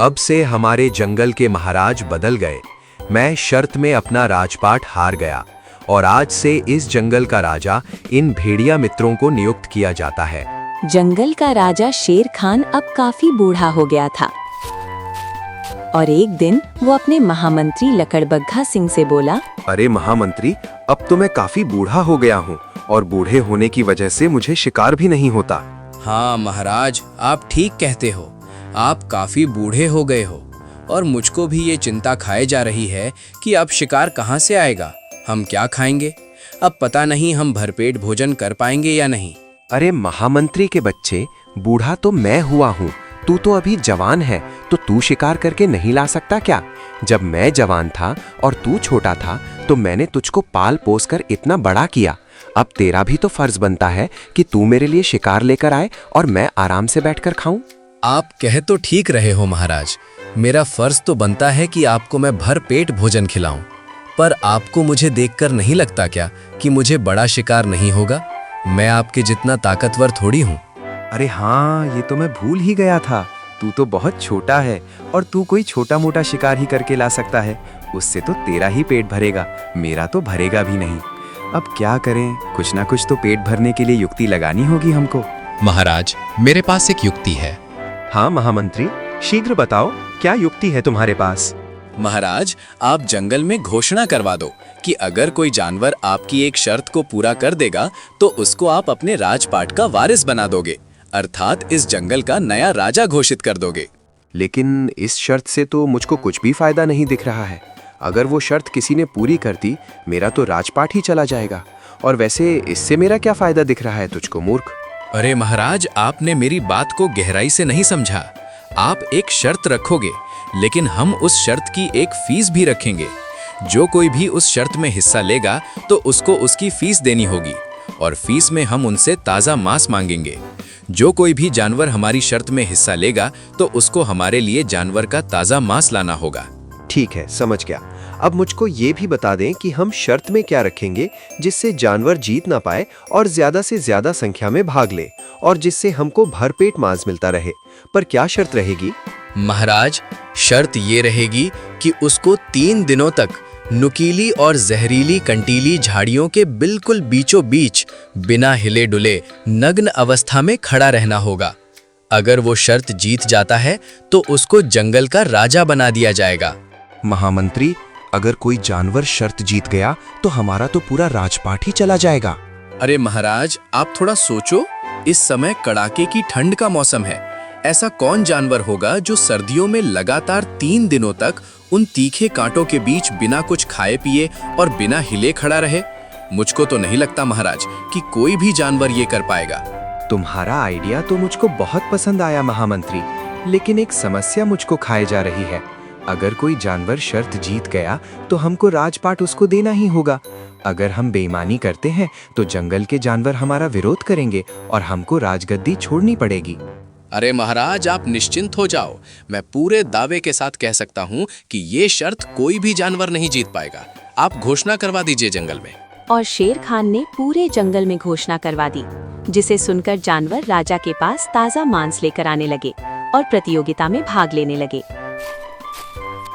अब से हमारे जंगल के महाराज बदल गए। मैं शर्त में अपना राजपाट हार गया और आज से इस जंगल का राजा इन भेड़िया मित्रों को नियुक्त किया जाता है। जंगल का राजा शेर खान अब काफी बूढ़ा हो गया था और एक दिन वो अपने महामंत्री लकड़बग्घा सिंह से बोला, अरे महामंत्री, अब तो मैं काफी बूढ़ा हो गया हूँ और बूढ़े होने की वजह से मुझे शिकार भी नहीं होता। हाँ महाराज, आप ठीक कहते हो। आप काफी बूढ़े हो गए हो और मुझको भी ये चिंता खाए जा रही है कि अब शिकार कहाँ से आएगा, हम क्या खाएंगे। अब पता नहीं हम भरपेट भोजन कर पाएंगे या नहीं। अरे महामंत्री के बच्चे, बूढ़ा तो मैं हुआ हूँ, तू तो अभी जवान है, तो तू शिकार करके नहीं ला सकता क्या? जब मैं जवान था और तू छोटा था तो मैंने तुझको पाल पोस कर इतना बड़ा किया। अब तेरा भी तो फर्ज बनता है कि तू मेरे लिए शिकार लेकर आए और मैं आराम से बैठकर खाऊं। आप कह तो ठीक रहे हो महाराज, मेरा फर्ज तो बनता है कि आपको मैं भर पेट भोजन खिलाऊं, पर आपको मुझे देखकर नहीं लगता क्या कि मुझे बड़ा शिकार नहीं होगा? मैं आपके जितना ताकतवर थोड़ी हूँ। अरे हाँ, ये तो मैं भूल ही गया था। तू तो बहुत छोटा है और तू कोई छोटा मोटा शिकार ही करके ला सकता है। उससे तो तेरा ही पेट भरेगा, मेरा तो भरेगा भी नहीं। अब क्या करें, कुछ ना कुछ तो पेट भरने के लिए युक्ति लगानी होगी हमको। महाराज, मेरे पास एक युक्ति है। हाँ महामंत्री, शीघ्र बताओ, क्या युक्ति है तुम्हारे पास? महाराज, आप जंगल में घोषणा करवा दो कि अगर कोई जानवर आपकी एक शर्त को पूरा कर देगा तो उसको आप अपने राजपाट का वारिस बना दोगे, अर्थात इस जंगल का नया राजा घोषित कर दोगे। लेकिन इस शर्त से तो मुझको कुछ भी फायदा नहीं दिख रहा है। अगर वो शर्त किसी ने पूरी कर दी, मेरा तो राजपाट ही चला जाएगा। और वैसे इससे मेरा क्या फायदा दिख रहा है तुझको, मूर्ख? अरे महाराज, आपने मेरी बात को गहराई से नहीं समझा। आप एक शर्त रखोगे, लेकिन हम उस शर्त की एक फीस भी रखेंगे। जो कोई भी उस शर्त में हिस्सा लेगा तो उसको उसकी फीस देनी होगी और फीस में हम उनसे ताज़ा मांस मांगेंगे। जो कोई भी जानवर हमारी शर्त में हिस्सा लेगा तो उसको हमारे लिए जानवर का ताज़ा मांस लाना होगा। ठीक है, समझ गया। अब मुझको ये भी बता दें कि हम शर्त में क्या रखेंगे जिससे जानवर जीत ना पाए और ज्यादा से ज्यादा संख्या में भाग ले और जिससे हमको भरपेट मांस मिलता रहे। पर क्या शर्त रहेगी? महाराज, शर्त ये रहेगी कि उसको 3 दिनों तक नुकीली और जहरीली कंटीली झाड़ियों के बिल्कुल बीचों बीच बिना हिले डुले नग्न अवस्था में खड़ा रहना होगा। अगर वो शर्त जीत जाता है तो उसको जंगल का राजा बना दिया जाएगा। महामंत्री, अगर कोई जानवर शर्त जीत गया तो हमारा तो पूरा राजपाट ही चला जाएगा। अरे महाराज, आप थोड़ा सोचो। इस समय कड़ाके की ठंड का मौसम है। ऐसा कौन जानवर होगा जो सर्दियों में लगातार 3 दिनों तक उन तीखे कांटों के बीच बिना कुछ खाए पिए और बिना हिले खड़ा रहे? मुझको तो नहीं लगता महाराज कि कोई भी जानवर ये कर पाएगा। तुम्हारा आइडिया तो मुझको बहुत पसंद आया महामंत्री, लेकिन एक समस्या मुझको खाए जा रही है। अगर कोई जानवर शर्त जीत गया तो हमको राजपाट उसको देना ही होगा। अगर हम बेईमानी करते हैं तो जंगल के जानवर हमारा विरोध करेंगे और हमको राजगद्दी छोड़नी पड़ेगी। अरे महाराज, आप निश्चिंत हो जाओ। मैं पूरे दावे के साथ कह सकता हूँ कि ये शर्त कोई भी जानवर नहीं जीत पाएगा। आप घोषणा करवा दीजिए जंगल में। और शेर खान ने पूरे जंगल में घोषणा करवा दी, जिसे सुनकर जानवर राजा के पास ताज़ा मांस लेकर आने लगे और प्रतियोगिता में भाग लेने लगे।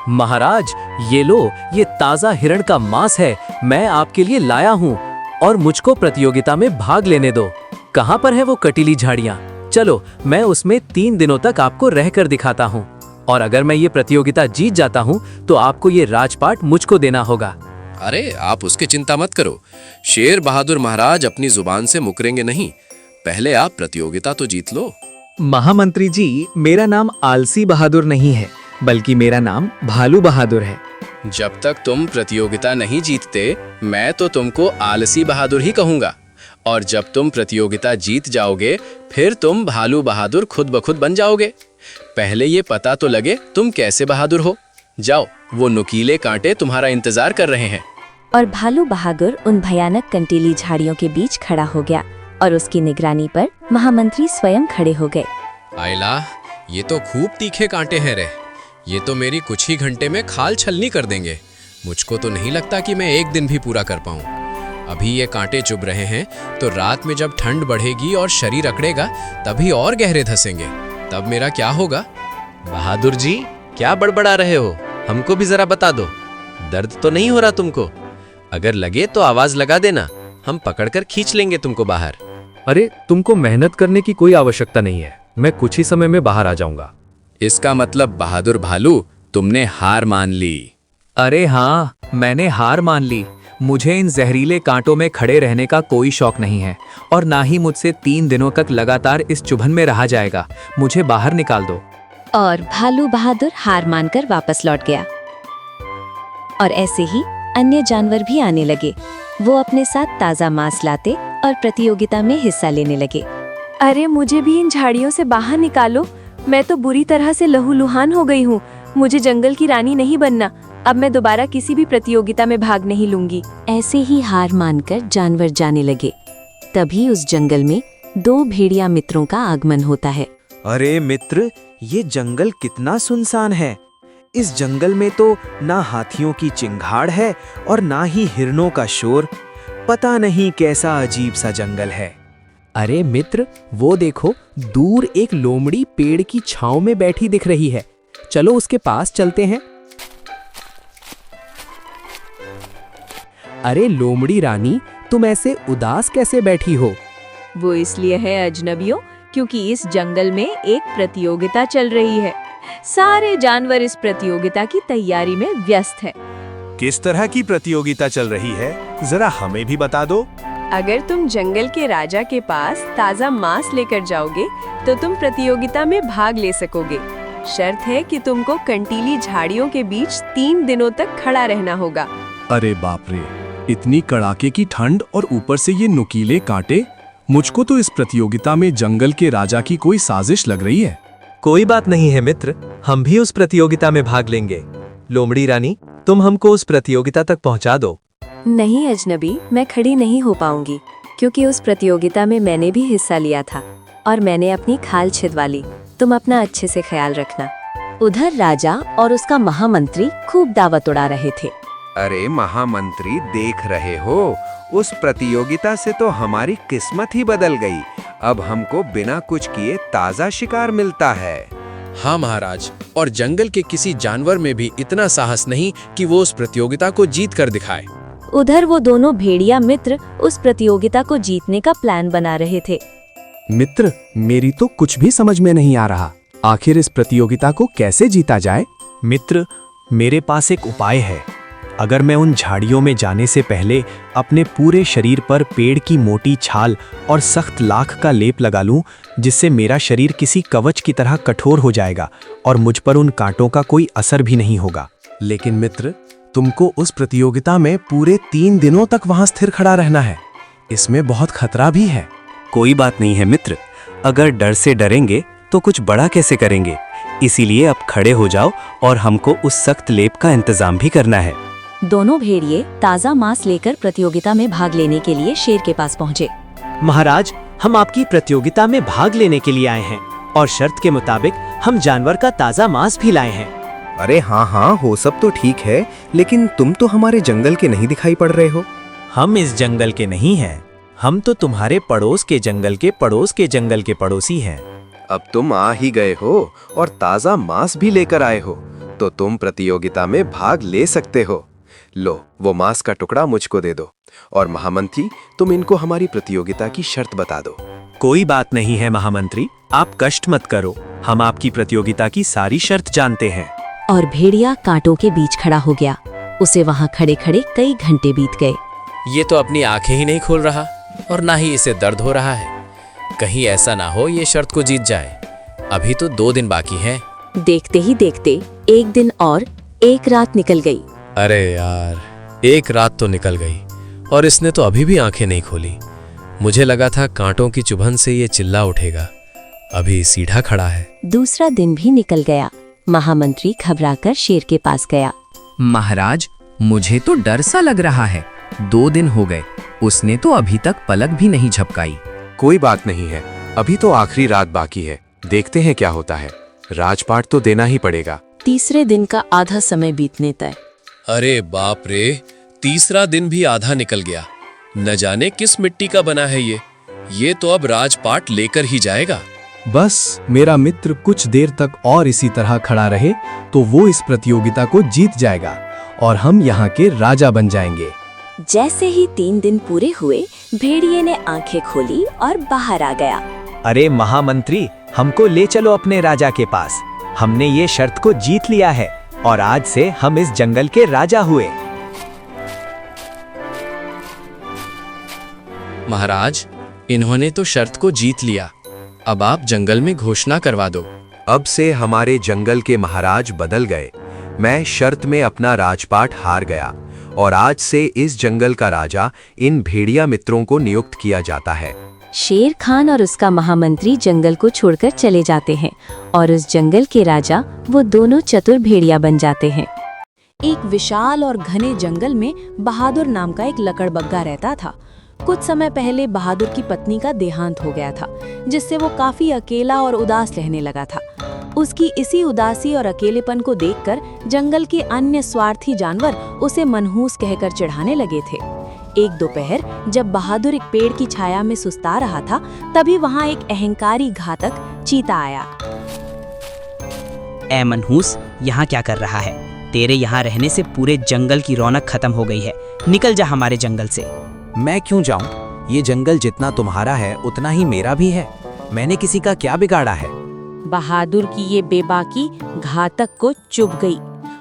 महाराज, ये लो, ये ताज़ा हिरण का मांस है, मैं आपके लिए लाया हूँ और मुझको प्रतियोगिता में भाग लेने दो। कहाँ पर है वो कटीली झाड़ियाँ? चलो, मैं उसमें 3 दिनों तक आपको रहकर दिखाता हूँ और अगर मैं ये प्रतियोगिता जीत जाता हूँ तो आपको ये राजपाट मुझको देना होगा। अरे आप उसकी चिंता मत करो। शेर बहादुर महाराज अपनी जुबान से मुकरेंगे नहीं। पहले आप प्रतियोगिता तो जीत लो। महामंत्री जी, मेरा नाम आलसी बहादुर नहीं है, बल्कि मेरा नाम भालू बहादुर है। जब तक तुम प्रतियोगिता नहीं जीतते, मैं तो तुमको आलसी बहादुर ही कहूँगा। और जब तुम प्रतियोगिता जीत जाओगे, फिर तुम भालू बहादुर खुद ब खुद बन जाओगे। पहले ये पता तो लगे तुम कैसे बहादुर हो। जाओ, वो नुकीले कांटे तुम्हारा इंतजार कर रहे हैं। और भालू बहादुर उन भयानक कंटीली झाड़ियों के बीच खड़ा हो गया और उसकी निगरानी पर महामंत्री स्वयं खड़े हो गए। आइला, ये तो खूब तीखे कांटे हैं रे। ये तो मेरी कुछ ही घंटे में खाल छलनी कर देंगे। मुझको तो नहीं लगता कि मैं एक दिन भी पूरा कर पाऊं। अभी ये कांटे चुभ रहे हैं तो रात में जब ठंड बढ़ेगी और शरीर अकड़ेगा तभी और गहरे धंसेंगे। तब मेरा क्या होगा? बहादुर जी, क्या बड़बड़ा रहे हो? हमको भी जरा बता दो। दर्द तो नहीं हो रहा तुमको? अगर लगे तो आवाज लगा देना, हम पकड़कर खींच लेंगे तुमको बाहर। अरे तुमको मेहनत करने की कोई आवश्यकता नहीं है, मैं कुछ ही समय में बाहर आ जाऊंगा। इसका मतलब बहादुर भालू, तुमने हार मान ली। अरे हाँ, मैंने हार मान ली। मुझे इन जहरीले कांटों में खड़े रहने का कोई शौक नहीं है और ना ही मुझसे 3 दिनों तक लगातार इस चुभन में रहा जाएगा। मुझे बाहर निकाल दो। और भालू बहादुर हार मानकर वापस लौट गया। और ऐसे ही अन्य जानवर भी आने लगे। वो अपने साथ ताजा मांस लाते और प्रतियोगिता में हिस्सा लेने लगे। अरे मुझे भी इन झाड़ियों से बाहर निकालो, मैं तो बुरी तरह से लहूलुहान हो गई हूँ। मुझे जंगल की रानी नहीं बनना। अब मैं दोबारा किसी भी प्रतियोगिता में भाग नहीं लूंगी। ऐसे ही हार मानकर जानवर जाने लगे। तभी उस जंगल में 2 भेड़िया मित्रों का आगमन होता है। अरे मित्र, ये जंगल कितना सुनसान है। इस जंगल में तो ना हाथियों की चिंगाड़ है और ना ही हिरणों का शोर। पता नहीं कैसा अजीब सा जंगल है। अरे मित्र, वो देखो, दूर एक लोमड़ी पेड़ की छांव में बैठी दिख रही है। चलो उसके पास चलते हैं। अरे लोमड़ी रानी, तुम ऐसे उदास कैसे बैठी हो? वो इसलिए है अजनबियों, क्योंकि इस जंगल में एक प्रतियोगिता चल रही है। सारे जानवर इस प्रतियोगिता की तैयारी में व्यस्त है। किस तरह की प्रतियोगिता चल रही है, जरा हमें भी बता दो। अगर तुम जंगल के राजा के पास ताजा मांस लेकर जाओगे तो तुम प्रतियोगिता में भाग ले सकोगे। शर्त है कि तुमको कंटीली झाड़ियों के बीच 3 दिनों तक खड़ा रहना होगा। अरे बाप रे, इतनी कड़ाके की ठंड और ऊपर से ये नुकीले कांटे। मुझको तो इस प्रतियोगिता में जंगल के राजा की कोई साजिश लग रही है। कोई बात नहीं है मित्र, हम भी उस प्रतियोगिता में भाग लेंगे। लोमड़ी रानी, तुम हमको उस प्रतियोगिता तक पहुंचा दो। नहीं अजनबी, मैं खड़ी नहीं हो पाऊंगी, क्योंकि उस प्रतियोगिता में मैंने भी हिस्सा लिया था और मैंने अपनी खाल छिदवा ली। तुम अपना अच्छे से ख्याल रखना। उधर राजा और उसका महामंत्री खूब दावत उड़ा रहे थे। अरे महामंत्री, देख रहे हो, उस प्रतियोगिता से तो हमारी किस्मत ही बदल गई। अब हमको बिना कुछ किए ताजा शिकार मिलता है। हाँ महाराज, और जंगल के किसी जानवर में भी इतना साहस नहीं कि वो उस प्रतियोगिता को जीत कर दिखाए। उधर वो दोनों भेड़िया मित्र उस प्रतियोगिता को जीतने का प्लान बना रहे थे। मित्र, मेरी तो कुछ भी समझ में नहीं आ रहा। आखिर इस प्रतियोगिता को कैसे जीता जाए? मित्र, मेरे पास एक उपाय है। अगर मैं उन झाड़ियों में जाने से पहले अपने पूरे शरीर पर पेड़ की मोटी छाल और सख्त लाख का लेप लगा लूं, जिससे मेरा शरीर किसी कवच की तरह कठोर हो जाएगा और मुझ पर उन कांटों का कोई असर भी नहीं होगा। लेकिन मित्र, तुमको उस प्रतियोगिता में पूरे 3 दिनों तक वहां स्थिर खड़ा रहना है। इसमें बहुत खतरा भी है। कोई बात नहीं है मित्र, अगर डर से डरेंगे तो कुछ बड़ा कैसे करेंगे। इसीलिए अब खड़े हो जाओ और हमको उस सख्त लेप का इंतजाम भी करना है। दोनों भेड़िए ताजा मांस लेकर प्रतियोगिता में भाग लेने के लिए शेर के पास पहुंचे। महाराज, हम आपकी प्रतियोगिता में भाग लेने के लिए आए हैं और शर्त के मुताबिक हम जानवर का ताजा मांस भी लाए हैं। अरे हाँ हाँ, हो सब तो ठीक है, लेकिन तुम तो हमारे जंगल के नहीं दिखाई पड़ रहे हो। हम इस जंगल के नहीं हैं, हम तो तुम्हारे पड़ोस के जंगल के पड़ोस के जंगल के पड़ोसी हैं। अब तुम आ ही गए हो और ताजा मांस भी लेकर आए हो, तो तुम प्रतियोगिता में भाग ले सकते हो। लो, वो मांस का टुकड़ा मुझको दे दो। और महामंत्री, तुम इनको हमारी प्रतियोगिता की शर्त बता दो। कोई बात नहीं है महामंत्री, आप कष्ट मत करो, हम आपकी प्रतियोगिता की सारी शर्त जानते हैं। और भेड़िया कांटों के बीच खड़ा हो गया। उसे वहां खड़े खड़े कई घंटे बीत गए। ये तो अपनी आंखें ही नहीं खोल रहा और ना ही इसे दर्द हो रहा है। कहीं ऐसा ना हो ये शर्त को जीत जाए। अभी तो 2 दिन बाकी हैं। देखते ही देखते 1 दिन और 1 रात निकल गई। अरे यार, 1 रात तो निकल गई और इसने तो अभी भी आंखें नहीं खोली। मुझे लगा था कांटों की चुभन से ये चिल्ला उठेगा, अभी सीधा खड़ा है। दूसरा दिन भी निकल गया। महामंत्री घबराकर शेर के पास गया। महाराज, मुझे तो डर सा लग रहा है। 2 दिन हो गए, उसने तो अभी तक पलक भी नहीं झपकाई। कोई बात नहीं है, अभी तो आखिरी रात बाकी है, देखते हैं क्या होता है। राजपाट तो देना ही पड़ेगा। तीसरे दिन का आधा समय बीतने तय। अरे बाप रे, तीसरा दिन भी आधा निकल गया। न जाने किस मिट्टी का बना है ये तो अब राजपाट लेकर ही जाएगा। बस मेरा मित्र कुछ देर तक और इसी तरह खड़ा रहे तो वो इस प्रतियोगिता को जीत जाएगा और हम यहाँ के राजा बन जाएंगे। जैसे ही 3 दिन पूरे हुए, भेड़िए ने आंखें खोली और बाहर आ गया। अरे महामंत्री, हमको ले चलो अपने राजा के पास। हमने ये शर्त को जीत लिया है और आज से हम इस जंगल के राजा हुए। महाराज, इन्होंने तो शर्त को जीत लिया। अब आप जंगल में घोषणा करवा दो। अब से हमारे जंगल के महाराज बदल गए। मैं शर्त में अपना राजपाट हार गया और आज से इस जंगल का राजा इन भेड़िया मित्रों को नियुक्त किया जाता है। शेर खान और उसका महामंत्री जंगल को छोड़कर चले जाते हैं और उस जंगल के राजा वो दोनों चतुर भेड़िया बन जाते हैं। एक विशाल और घने जंगल में बहादुर नाम का एक लकड़बग्गा रहता था। कुछ समय पहले बहादुर की पत्नी का देहांत हो गया था, जिससे वो काफी अकेला और उदास रहने लगा था। उसकी इसी उदासी और अकेलेपन को देखकर जंगल के अन्य स्वार्थी जानवर उसे मनहूस कहकर चिढ़ाने लगे थे। एक दोपहर जब बहादुर एक पेड़ की छाया में सुस्ता रहा था, तभी वहां एक अहंकारी घातक चीता आया। ए मनहूस, यहाँ क्या कर रहा है? तेरे यहाँ रहने से पूरे जंगल की रौनक खत्म हो गई है। निकल जा हमारे जंगल से। मैं क्यों जाऊं? ये जंगल जितना तुम्हारा है उतना ही मेरा भी है। मैंने किसी का क्या बिगाड़ा है? बहादुर की ये बेबाकी घातक को चुभ गई।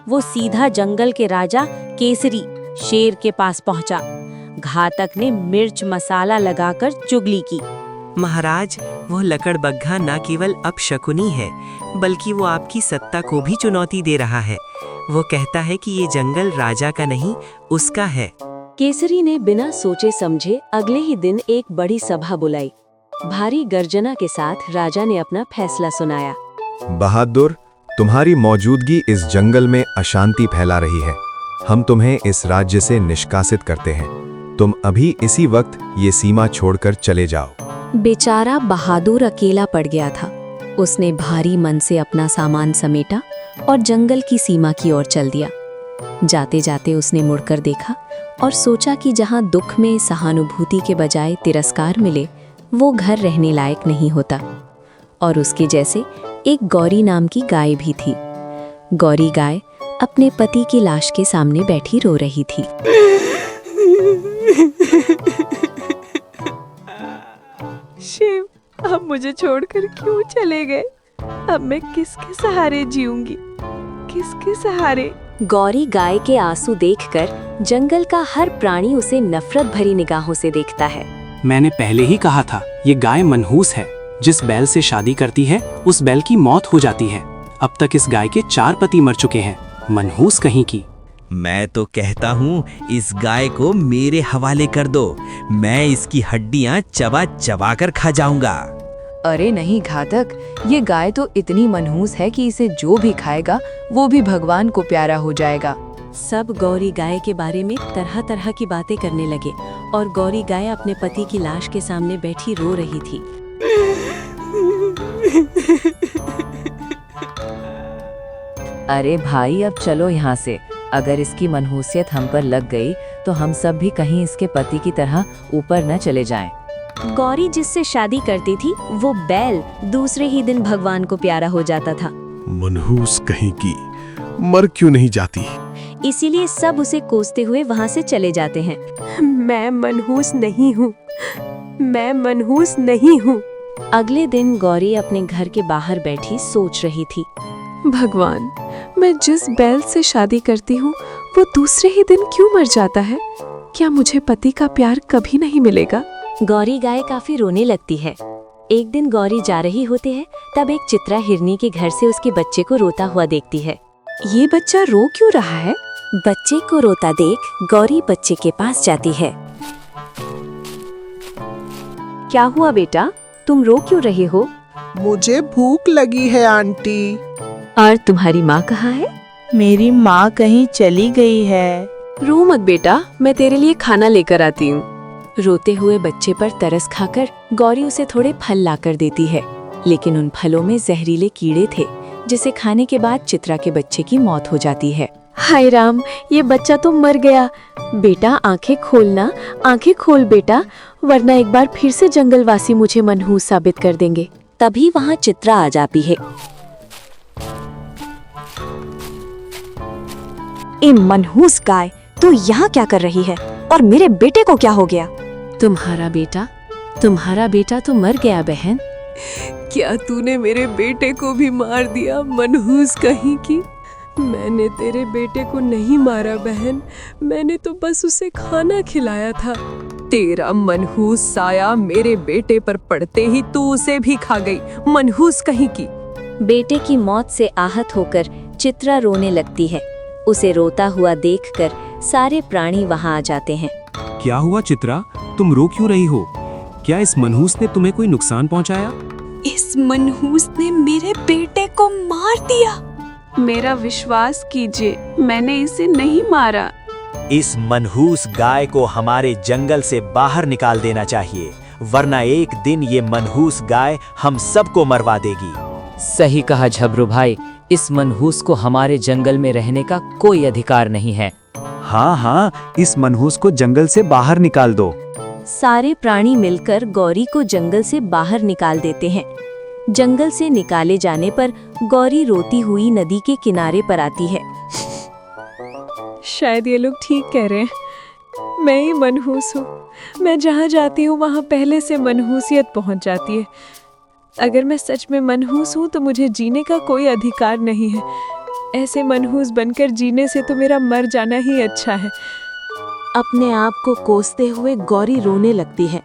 वो सीधा जंगल के राजा केसरी शेर के पास पहुंचा। घातक ने मिर्च मसाला लगाकर चुगली की। महाराज, वो लकड़बग्घा न केवल अपशकुनी है, बल्कि वो आपकी सत्ता को भी चुनौती दे रहा है। वो कहता है कि ये जंगल राजा का नहीं, उसका है। केसरी ने बिना सोचे समझे अगले ही दिन एक बड़ी सभा बुलाई। भारी गर्जना के साथ राजा ने अपना फैसला सुनाया। बहादुर, तुम्हारी मौजूदगी इस जंगल में अशांति फैला रही है। हम तुम्हें इस राज्य से निष्कासित करते हैं। तुम अभी इसी वक्त ये सीमा छोड़कर चले जाओ। बेचारा बहादुर अकेला पड़ गया था। उसने भारी मन से अपना सामान समेटा और जंगल की सीमा की ओर चल दिया। जाते जाते उसने मुड़कर देखा और सोचा कि जहां दुख में सहानुभूति के बजाय तिरस्कार मिले, वो घर रहने लायक नहीं होता। और उसके जैसे एक गौरी नाम की गाय भी थी। गौरी गाय अपने पति की लाश के सामने बैठी रो रही थी। शिव, अब मुझे छोड़कर क्यों चले गए? अब मैं किसके सहारे जीऊंगी? किसके सहारे? गौरी गाय के आंसू देखकर जंगल का हर प्राणी उसे नफरत भरी निगाहों से देखता है। मैंने पहले ही कहा था, ये गाय मनहूस है। जिस बैल से शादी करती है उस बैल की मौत हो जाती है। अब तक इस गाय के 4 पति मर चुके हैं। मनहूस कहीं की। मैं तो कहता हूँ इस गाय को मेरे हवाले कर दो। मैं इसकी हड्डियाँ चबा चबा कर खा जाऊंगा। अरे नहीं घातक, ये गाय तो इतनी मनहूस है कि इसे जो भी खाएगा वो भी भगवान को प्यारा हो जाएगा। सब गौरी गाय के बारे में तरह तरह की बातें करने लगे और गौरी गाय अपने पति की लाश के सामने बैठी रो रही थी। अरे भाई, अब चलो यहाँ से। अगर इसकी मनहूसियत हम पर लग गई तो हम सब भी कहीं इसके पति की तरह ऊपर न चले जाएं। गौरी जिससे शादी करती थी वो बैल दूसरे ही दिन भगवान को प्यारा हो जाता था। मनहूस कहीं की, मर क्यों नहीं जाती? इसीलिए सब उसे कोसते हुए वहाँ से चले जाते हैं। मैं मनहूस नहीं हूँ, मैं मनहूस नहीं हूँ। अगले दिन गौरी अपने घर के बाहर बैठी सोच रही थी। भगवान, मैं जिस बैल से शादी करती हूँ वो दूसरे ही दिन क्यों मर जाता है? क्या मुझे पति का प्यार कभी नहीं मिलेगा? गौरी गाय काफी रोने लगती है। एक दिन गौरी जा रही होती है, तब एक चित्रा हिरनी के घर से उसके बच्चे को रोता हुआ देखती है। ये बच्चा रो क्यों रहा है? बच्चे को रोता देख गौरी बच्चे के पास जाती है। क्या हुआ बेटा, तुम रो क्यों रहे हो? मुझे भूख लगी है आंटी। और तुम्हारी माँ कहाँ है? मेरी माँ कहीं चली गई है। रो मत बेटा, मैं तेरे लिए खाना लेकर आती हूँ। रोते हुए बच्चे पर तरस खाकर गौरी उसे थोड़े फल लाकर देती है, लेकिन उन फलों में जहरीले कीड़े थे, जिसे खाने के बाद चित्रा के बच्चे की मौत हो जाती है। हाय राम, ये बच्चा तो मर गया। बेटा आंखें खोलना, आंखें खोल बेटा, वरना एक बार फिर से जंगलवासी मुझे मनहूस साबित कर देंगे। तभी वहाँ चित्रा आ जाती है। ए मनहूस गाय, तू यहाँ क्या कर रही है? और मेरे बेटे को क्या हो गया? तुम्हारा बेटा तो मर गया बहन। क्या तूने मेरे बेटे को भी मार दिया, मनहूस कहीं की? मैंने तेरे बेटे को नहीं मारा बहन, मैंने तो बस उसे खाना खिलाया था। तेरा मनहूस साया मेरे बेटे पर पड़ते ही तू उसे भी खा गई, मनहूस कहीं की। बेटे की मौत से आहत होकर चित्रा रोने लगती है। उसे रोता हुआ देखकर सारे प्राणी वहां आ जाते हैं। क्या हुआ चित्रा, तुम रो क्यों रही हो? क्या इस मनहूस ने तुम्हें कोई नुकसान पहुंचाया? इस मनहूस ने मेरे बेटे को मार दिया। मेरा विश्वास कीजिए, मैंने इसे नहीं मारा। इस मनहूस गाय को हमारे जंगल से बाहर निकाल देना चाहिए, वरना एक दिन ये मनहूस गाय हम सबको मरवा देगी। सही कहा झबरू भाई, इस मनहूस को हमारे जंगल में रहने का कोई अधिकार नहीं है। हाँ, इस मनहूस को जंगल से बाहर निकाल दो। सारे प्राणी मिलकर गौरी को जंगल से बाहर निकाल देते हैं। जंगल से निकाले जाने पर गौरी रोती हुई नदी के किनारे पर आती है। शायद ये लोग ठीक कह रहे हैं, मैं ही मनहूस हूँ। मैं जहाँ जाती हूँ वहाँ पहले से मनहूसियत पहुँच जाती है। अगर मैं सच में मनहूस हूँ तो मुझे जीने का कोई अधिकार नहीं है। ऐसे मनहूस बनकर जीने से तो मेरा मर जाना ही अच्छा है। अपने आप को कोसते हुए गौरी रोने लगती है।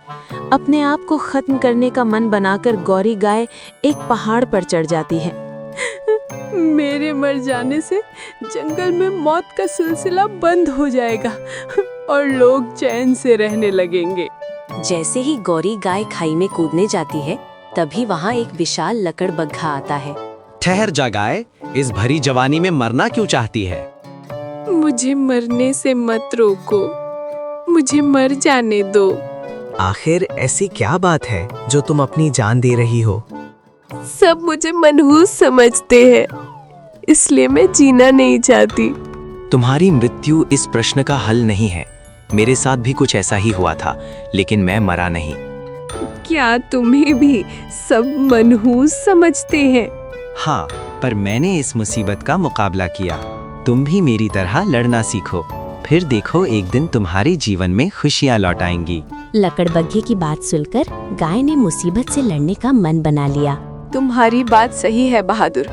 अपने आप को खत्म करने का मन बनाकर गौरी गाय एक पहाड़ पर चढ़ जाती है। मेरे मर जाने से जंगल में मौत का सिलसिला बंद हो जाएगा और लोग चैन से रहने लगेंगे। जैसे ही गौरी गाय खाई में कूदने जाती है, तभी वहाँ एक विशाल लकड़बग्घा आता है। ठहर जा गाय, इस भरी जवानी में मरना क्यों चाहती है? मुझे मरने से मत रोको, मुझे मर जाने दो। आखिर ऐसी क्या बात है जो तुम अपनी जान दे रही हो? सब मुझे मनहूस समझते हैं, इसलिए मैं जीना नहीं चाहती। तुम्हारी मृत्यु इस प्रश्न का हल नहीं है। मेरे साथ भी कुछ ऐसा ही हुआ था, लेकिन मैं मरा नहीं। क्या तुम्हें भी सब मनहूस समझते हैं? हाँ, पर मैंने इस मुसीबत का मुकाबला किया। तुम भी मेरी तरह लड़ना सीखो, फिर देखो एक दिन तुम्हारे जीवन में खुशियाँ लौट आएंगी। लकड़बग्घे की बात सुनकर गाय ने मुसीबत से लड़ने का मन बना लिया। तुम्हारी बात सही है बहादुर,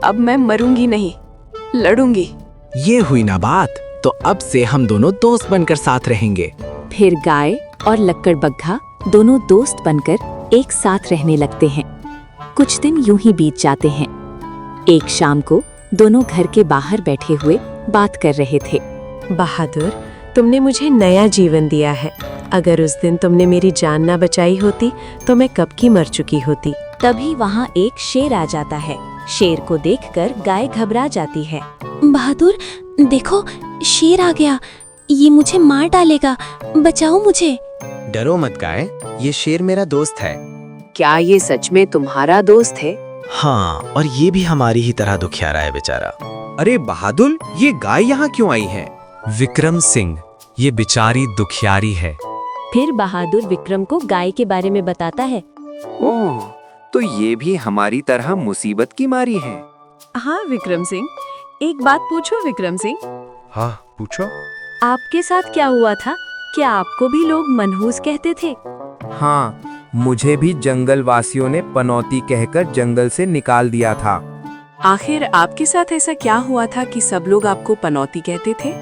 अब मैं मरूंगी नहीं, लड़ूंगी। ये हुई ना बात, तो अब से हम दोनों दोस्त बनकर साथ रहेंगे। फिर गाय और लकड़बग्घा दोनों दोस्त बनकर एक साथ रहने लगते हैं। कुछ दिन यूं ही बीत जाते हैं। एक शाम को दोनों घर के बाहर बैठे हुए बात कर रहे थे। बहादुर, तुमने मुझे नया जीवन दिया है। अगर उस दिन तुमने मेरी जान ना बचाई होती तो मैं कब की मर चुकी होती। तभी वहाँ एक शेर आ जाता है। शेर को देखकर गाय घबरा जाती है। बहादुर देखो, शेर आ गया, ये मुझे मार डालेगा, बचाओ मुझे। डरो मत गाय, ये शेर मेरा दोस्त है। क्या ये सच में तुम्हारा दोस्त है? हाँ, और ये भी हमारी ही तरह दुखियारा है बेचारा। अरे बहादुर, ये गाय यहाँ क्यों आई है? विक्रम सिंह, ये बेचारी दुखियारी है। फिर बहादुर विक्रम को गाय के बारे में बताता है। ओह, तो ये भी हमारी तरह मुसीबत की मारी है। हाँ विक्रम सिंह, एक बात पूछो विक्रम सिंह। हाँ पूछो। आपके साथ क्या हुआ था? क्या आपको भी लोग मनहूस कहते थे? हाँ, मुझे भी जंगल वासियों ने पनौती कहकर जंगल से निकाल दिया था। आखिर आपके साथ ऐसा क्या हुआ था कि सब लोग आपको पनौती कहते थे?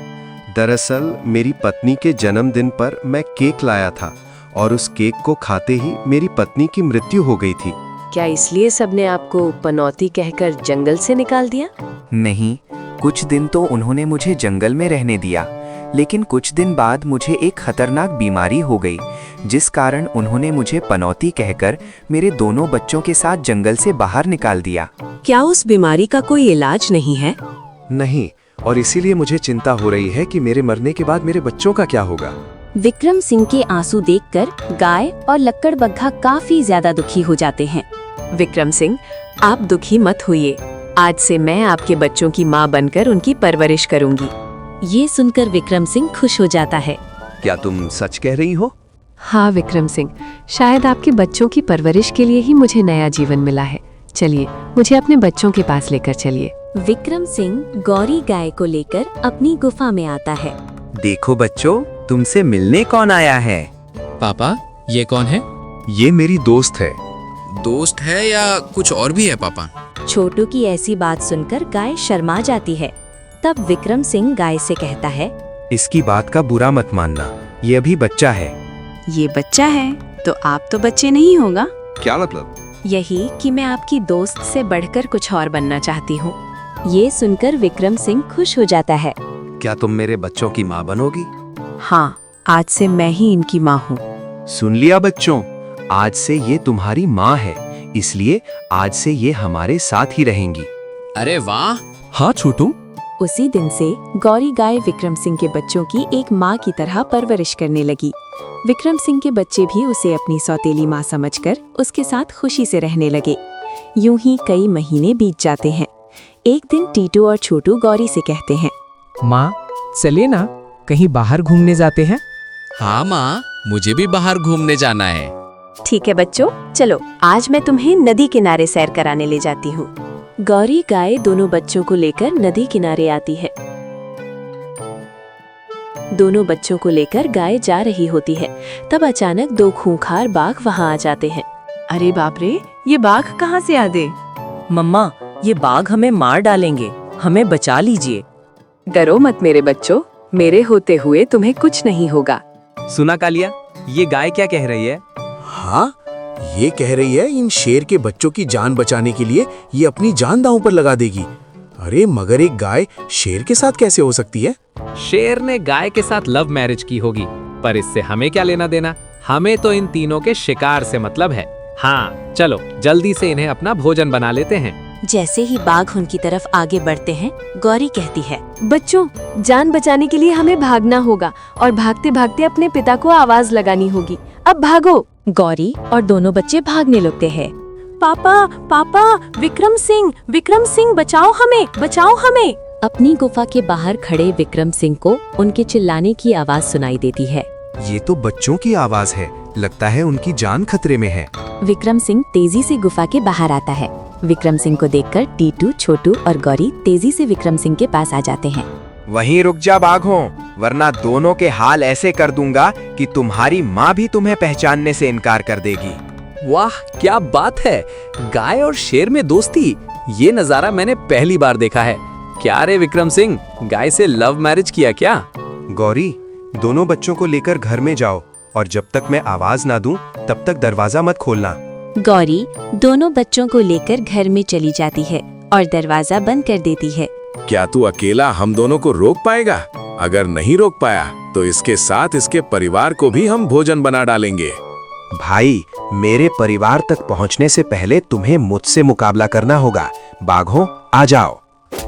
दरअसल मेरी पत्नी के जन्मदिन पर मैं केक लाया था और उस केक को खाते ही मेरी पत्नी की मृत्यु हो गई थी। क्या इसलिए सबने आपको पनौती कहकर जंगल से निकाल दिया? नहीं, कुछ दिन तो उन्होंने मुझे जंगल में रहने दिया, लेकिन कुछ दिन बाद मुझे एक खतरनाक बीमारी हो गई, जिस कारण उन्होंने मुझे पनौती कहकर मेरे दोनों बच्चों के साथ जंगल से बाहर निकाल दिया। क्या उस बीमारी का कोई इलाज नहीं है? नहीं, और इसीलिए मुझे चिंता हो रही है कि मेरे मरने के बाद मेरे बच्चों का क्या होगा। विक्रम सिंह के आंसू देखकर गाय और लकड़बग्घा काफी ज्यादा दुखी हो जाते हैं। विक्रम सिंह, आप दुखी मत होइए। आज से मैं आपके बच्चों की माँ बनकर उनकी परवरिश करूंगी। ये सुनकर विक्रम सिंह खुश हो जाता है। क्या तुम सच कह रही हो? हाँ विक्रम सिंह, शायद आपके बच्चों की परवरिश के लिए ही मुझे नया जीवन मिला है। चलिए, मुझे अपने बच्चों के पास लेकर चलिए। विक्रम सिंह गौरी गाय को लेकर अपनी गुफा में आता है। देखो बच्चों, तुमसे मिलने कौन आया है? पापा, ये कौन है? ये मेरी दोस्त है। दोस्त है या कुछ और भी है पापा? छोटू की ऐसी बात सुनकर गाय शर्मा जाती है। तब विक्रम सिंह गाय से कहता है, इसकी बात का बुरा मत मानना, ये अभी बच्चा है। ये बच्चा है तो आप तो बच्चे नहीं होगा। क्या मतलब? यही कि मैं आपकी दोस्त से बढ़कर कुछ और बनना चाहती हूँ। ये सुनकर विक्रम सिंह खुश हो जाता है। क्या तुम मेरे बच्चों की माँ बनोगी? हाँ, आज से मैं ही इनकी माँ हूँ। सुन लिया बच्चों, आज से ये तुम्हारी माँ है, इसलिए आज से ये हमारे साथ ही रहेंगी। अरे वाह! हाँ छोटू। उसी दिन से गौरी गाय विक्रम सिंह के बच्चों की एक माँ की तरह परवरिश करने लगी। विक्रम सिंह के बच्चे भी उसे अपनी सौतेली माँ समझकर उसके साथ खुशी से रहने लगे। यूं ही कई महीने बीत जाते हैं। एक दिन टीटू और छोटू गौरी से कहते हैं, माँ, चलिए ना, कहीं बाहर घूमने जाते हैं। हाँ माँ, मुझे भी बाहर घूमने जाना है। ठीक है बच्चों, चलो आज मैं तुम्हें नदी किनारे सैर कराने ले जाती हूँ। गौरी गाय दोनों बच्चों को लेकर नदी किनारे आती है। दोनों बच्चों को लेकर गाय जा रही होती है। तब अचानक दो खूंखार बाघ वहां आ जाते हैं। अरे बाप रे, ये बाघ कहाँ से आ गए? मम्मा, ये बाघ हमें मार डालेंगे, हमें बचा लीजिए। डरो मत मेरे बच्चों, मेरे होते हुए तुम्हें कुछ नहीं होगा। सुना कालिया, ये गाय क्या कह रही है? हाँ, ये कह रही है इन शेर के बच्चों की जान बचाने के लिए ये अपनी जान दांव पर लगा देगी। अरे मगर एक गाय शेर के साथ कैसे हो सकती है? शेर ने गाय के साथ लव मैरिज की होगी, पर इससे हमें क्या लेना देना? हमें तो इन तीनों के शिकार से मतलब है। हाँ, चलो जल्दी से इन्हें अपना भोजन बना लेते हैं। जैसे ही बाघ उनकी तरफ आगे बढ़ते हैं, गौरी कहती है, बच्चों, जान बचाने के लिए हमें भागना होगा और भागते भागते अपने पिता को आवाज लगानी होगी। अब भागो। गौरी और दोनों बच्चे भागने लगते हैं। पापा, पापा, विक्रम सिंह, बचाओ हमें, बचाओ हमें। अपनी गुफा के बाहर खड़े विक्रम सिंह को उनके चिल्लाने की आवाज सुनाई देती है। ये तो बच्चों की आवाज है, लगता है उनकी जान खतरे में है। विक्रम सिंह तेजी से गुफा के बाहर आता है। विक्रम सिंह को देखकर टीटू, छोटू और गौरी तेजी से विक्रम सिंह के पास आ जाते हैं। वहीं रुक जा बाघों, वरना दोनों के हाल ऐसे कर दूंगा कि तुम्हारी माँ भी तुम्हें पहचानने से इनकार कर देगी। वाह, क्या बात है! गाय और शेर में दोस्ती, ये नजारा मैंने पहली बार देखा है। क्या रे विक्रम सिंह, गाय से लव मैरिज किया क्या? गौरी, दोनों बच्चों को लेकर घर में जाओ और जब तक मैं आवाज ना दूं, तब तक दरवाजा मत खोलना। गौरी दोनों बच्चों को लेकर घर में चली जाती है और दरवाजा बंद कर देती है। क्या तू अकेला हम दोनों को रोक पाएगा? अगर नहीं रोक पाया तो इसके साथ इसके परिवार को भी हम भोजन बना डालेंगे। भाई, मेरे परिवार तक पहुंचने से पहले तुम्हें मुझसे मुकाबला करना होगा। बाघों, आ जाओ।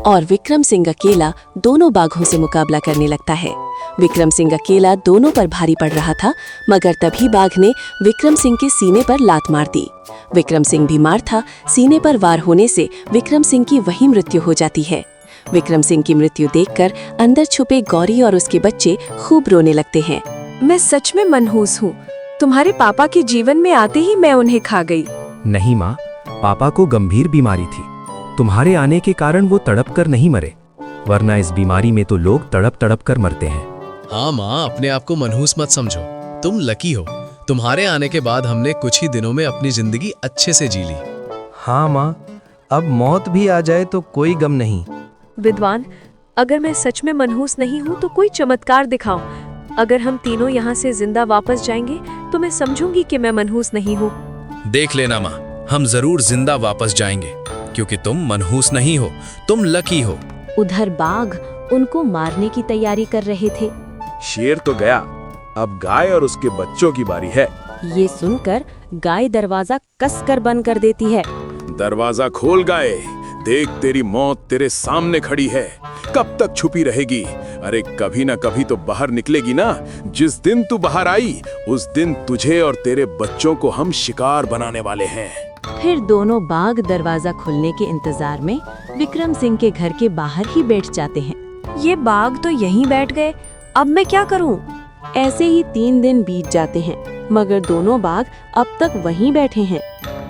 और विक्रम सिंह अकेला दोनों बाघों से मुकाबला करने लगता है। विक्रम सिंह अकेला दोनों पर भारी पड़ रहा था, मगर तभी बाघ ने विक्रम सिंह के सीने पर लात मार दी। विक्रम सिंह बीमार था। सीने पर वार होने से विक्रम सिंह की वही मृत्यु हो जाती है। विक्रम सिंह की मृत्यु देखकर अंदर छुपे गौरी और उसके बच्चे खूब रोने लगते हैं। मैं सच में मनहूस हूँ। तुम्हारे पापा के जीवन में आते ही मैं उन्हें खा गई। नहीं माँ, पापा को गंभीर बीमारी थी। तुम्हारे आने के कारण वो तड़प कर नहीं मरे, वरना इस बीमारी में तो लोग तड़प तड़प कर मरते हैं। हाँ माँ, अपने आप को मनहूस मत समझो, तुम लकी हो। तुम्हारे आने के बाद हमने कुछ ही दिनों में अपनी जिंदगी अच्छे से जी ली। हाँ माँ, अब मौत भी आ जाए तो कोई गम नहीं। विद्वान, अगर मैं सच में मनहूस नहीं हूँ तो कोई चमत्कार दिखाओ। अगर हम तीनों यहाँ से जिंदा वापस जाएंगे तो मैं समझूंगी कि मैं मनहूस नहीं हूँ। देख लेना माँ, हम जरूर जिंदा वापस जाएंगे, क्योंकि तुम मनहूस नहीं हो, तुम लकी हो। उधर बाघ उनको मारने की तैयारी कर रहे थे। शेर तो गया, अब गाय और उसके बच्चों की बारी है। ये सुनकर गाय दरवाजा कसकर बंद कर देती है। दरवाजा खोल गाय, देख तेरी मौत तेरे सामने खड़ी है। कब तक छुपी रहेगी? अरे कभी ना कभी तो बाहर निकलेगी ना। जिस दिन तू बाहर आई, उस दिन तुझे और तेरे बच्चों को हम शिकार बनाने वाले हैं। फिर दोनों बाघ दरवाजा खुलने के इंतजार में विक्रम सिंह के घर के बाहर ही बैठ जाते हैं। ये बाघ तो यहीं बैठ गए, अब मैं क्या करूं? ऐसे ही 3 दिन बीत जाते हैं, मगर दोनों बाघ अब तक वहीं बैठे हैं।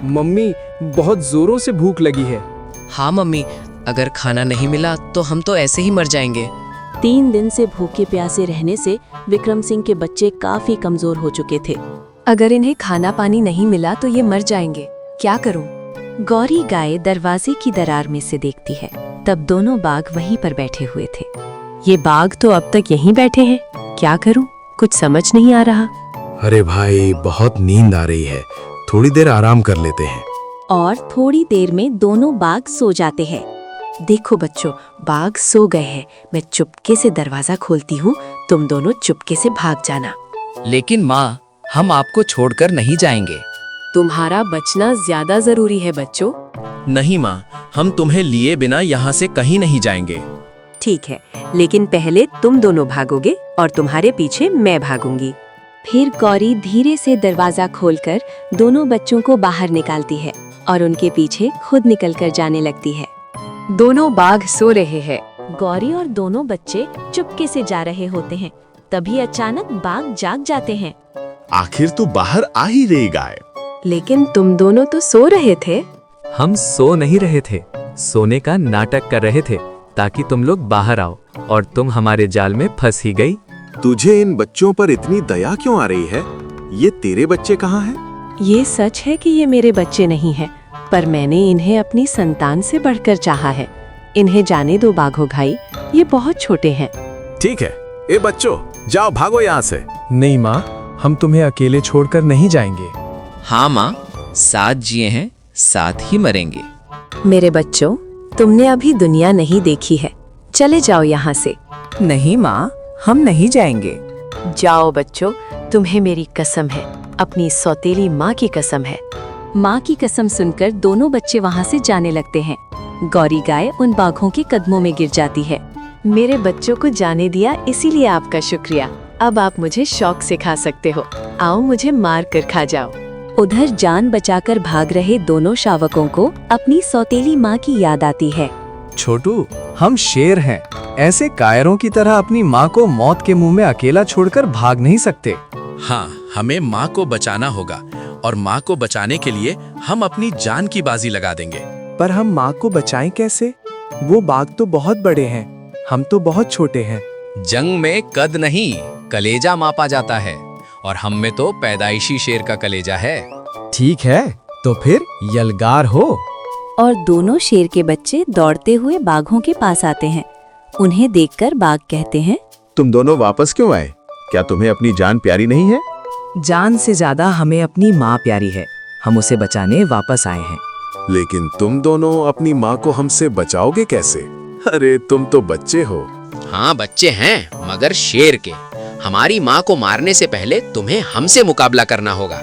मम्मी, बहुत जोरों से भूख लगी है। हाँ मम्मी, अगर खाना नहीं मिला तो हम तो ऐसे ही मर जाएंगे। 3 दिन से भूखे प्यासे रहने से विक्रम सिंह के बच्चे काफी कमजोर हो चुके थे। अगर इन्हें खाना पानी नहीं मिला तो ये मर जाएंगे, क्या करूं? गौरी गाय दरवाजे की दरार में से देखती है। तब दोनों बाघ वहीं पर बैठे हुए थे। ये बाघ तो अब तक यहीं बैठे हैं, क्या करूं? कुछ समझ नहीं आ रहा। अरे भाई, बहुत नींद आ रही है, थोड़ी देर आराम कर लेते हैं। और थोड़ी देर में दोनों बाघ सो जाते हैं। देखो बच्चों, बाघ सो गए हैं। मैं चुपके से दरवाजा खोलती हूँ, तुम दोनों चुपके से भाग जाना। लेकिन माँ, हम आपको छोड़कर नहीं जाएंगे। तुम्हारा बचना ज्यादा जरूरी है बच्चों। नहीं माँ, हम तुम्हें लिए बिना यहाँ से कहीं नहीं जाएंगे। ठीक है, लेकिन पहले तुम दोनों भागोगे और तुम्हारे पीछे मैं भागूंगी। फिर गौरी धीरे से दरवाजा खोलकर दोनों बच्चों को बाहर निकालती है और उनके पीछे खुद निकलकर जाने लगती है। दोनों बाघ सो रहे हैं। गौरी और दोनों बच्चे चुपके से जा रहे होते हैं। तभी अचानक बाघ जाग जाते हैं। आखिर तू बाहर आ ही रही गाय। लेकिन तुम दोनों तो सो रहे थे। हम सो नहीं रहे थे, सोने का नाटक कर रहे थे ताकि तुम लोग बाहर आओ, और तुम हमारे जाल में फंस ही गई। तुझे इन बच्चों पर इतनी दया क्यों आ रही है? ये तेरे बच्चे कहाँ हैं? ये सच है कि ये मेरे बच्चे नहीं हैं, पर मैंने इन्हें अपनी संतान से बढ़कर चाहा है। इन्हें जाने दो बाघो भाई, ये बहुत छोटे हैं। ठीक है, ए बच्चों, जाओ भागो यहाँ से। नहीं माँ, हम तुम्हें अकेले छोड़कर नहीं जाएंगे। हाँ माँ, साथ जिए हैं, साथ ही मरेंगे। मेरे बच्चों, तुमने अभी दुनिया नहीं देखी है, चले जाओ यहाँ से। नहीं माँ, हम नहीं जाएंगे। जाओ बच्चों, तुम्हें मेरी कसम है, अपनी सौतेली माँ की कसम है। माँ की कसम सुनकर दोनों बच्चे वहाँ से जाने लगते हैं। गौरी गाय उन बाघों के कदमों में गिर जाती है। मेरे बच्चों को जाने दिया, इसीलिए आपका शुक्रिया। अब आप मुझे शौक से खा सकते हो। आओ, मुझे मार कर खा जाओ। उधर जान बचाकर भाग रहे दोनों शावकों को अपनी सौतेली माँ की याद आती है। छोटू, हम शेर हैं, ऐसे कायरों की तरह अपनी माँ को मौत के मुंह में अकेला छोड़कर भाग नहीं सकते। हाँ, हमें माँ को बचाना होगा, और माँ को बचाने के लिए हम अपनी जान की बाजी लगा देंगे। पर हम माँ को बचाएं कैसे? वो बाघ तो बहुत बड़े हैं, हम तो बहुत छोटे हैं। जंग में कद नहीं, कलेजा मापा जाता है, और हम में तो पैदाइशी शेर का कलेजा है। ठीक है, तो फिर यलगार हो। और दोनों शेर के बच्चे दौड़ते हुए बाघों के पास आते हैं। उन्हें देखकर बाघ कहते हैं, तुम दोनों वापस क्यों आए? क्या तुम्हें अपनी जान प्यारी नहीं है? जान से ज्यादा हमें अपनी माँ प्यारी है, हम उसे बचाने वापस आए हैं। लेकिन तुम दोनों अपनी माँ को हमसे बचाओगे कैसे? अरे तुम तो बच्चे हो। हाँ बच्चे हैं, मगर शेर के। हमारी माँ को मारने से पहले तुम्हें हमसे मुकाबला करना होगा।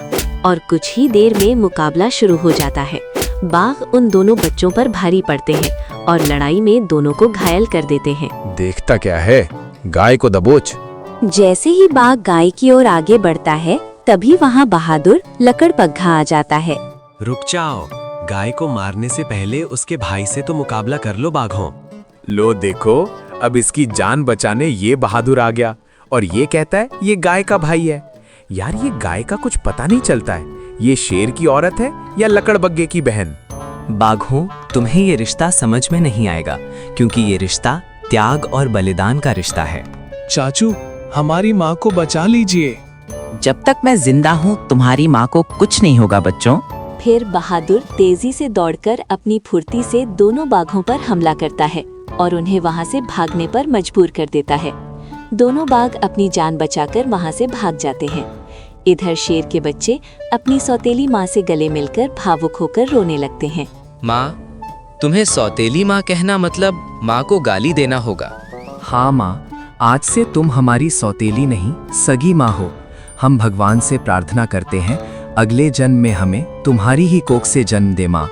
और कुछ ही देर में मुकाबला शुरू हो जाता है। बाघ उन दोनों बच्चों पर भारी पड़ते हैं और लड़ाई में दोनों को घायल कर देते हैं। देखता क्या है, गाय को दबोच। जैसे ही बाघ गाय की ओर आगे बढ़ता है, तभी वहाँ बहादुर लकड़बग्घा आ जाता है। रुक जाओ, गाय को मारने से पहले उसके भाई से तो मुकाबला कर लो बाघों। लो देखो, अब इसकी जान बचाने ये बहादुर आ गया, और ये कहता है ये गाय का भाई है। यार, ये गाय का कुछ पता नहीं चलता है, ये शेर की औरत है या लकड़बग्घे की बहन। बाघों, तुम्हें ये रिश्ता समझ में नहीं आएगा, क्योंकि ये रिश्ता त्याग और बलिदान का रिश्ता है। चाचू, हमारी माँ को बचा लीजिए। जब तक मैं जिंदा हूँ, तुम्हारी माँ को कुछ नहीं होगा बच्चों। फिर बहादुर तेजी से दौड़कर अपनी फुर्ती से दोनों बाघों पर हमला करता है और उन्हें वहां से भागने पर मजबूर कर देता है। दोनों बाघ अपनी जान बचाकर वहां से भाग जाते हैं। इधर शेर के बच्चे अपनी सौतेली माँ से गले मिलकर भावुक होकर रोने लगते हैं। माँ, तुम्हें सौतेली माँ कहना मतलब माँ को गाली देना होगा। हाँ माँ, आज से तुम हमारी सौतेली नहीं, सगी माँ हो। हम भगवान से प्रार्थना करते हैं, अगले जन्म में हमें तुम्हारी ही कोख से जन्म दे माँ।